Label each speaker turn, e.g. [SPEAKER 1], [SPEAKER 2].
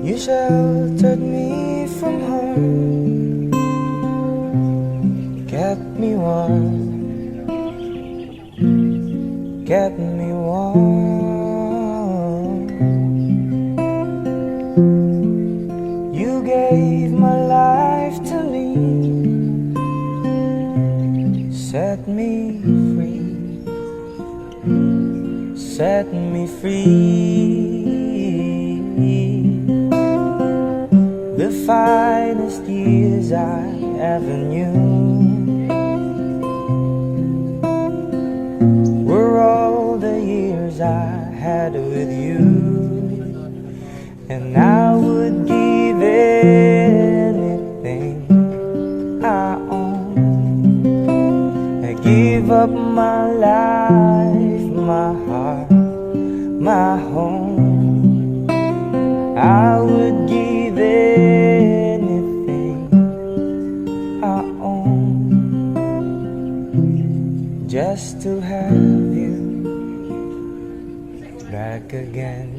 [SPEAKER 1] You sheltered me from harm, kept me warm, kept me warm. You gave my life to me, set me free, set me free. The finest years I ever knew were all the years I had with you, and I would give anything I own. I give up my life, my heart, my home. I would give anything I own just to have you back again.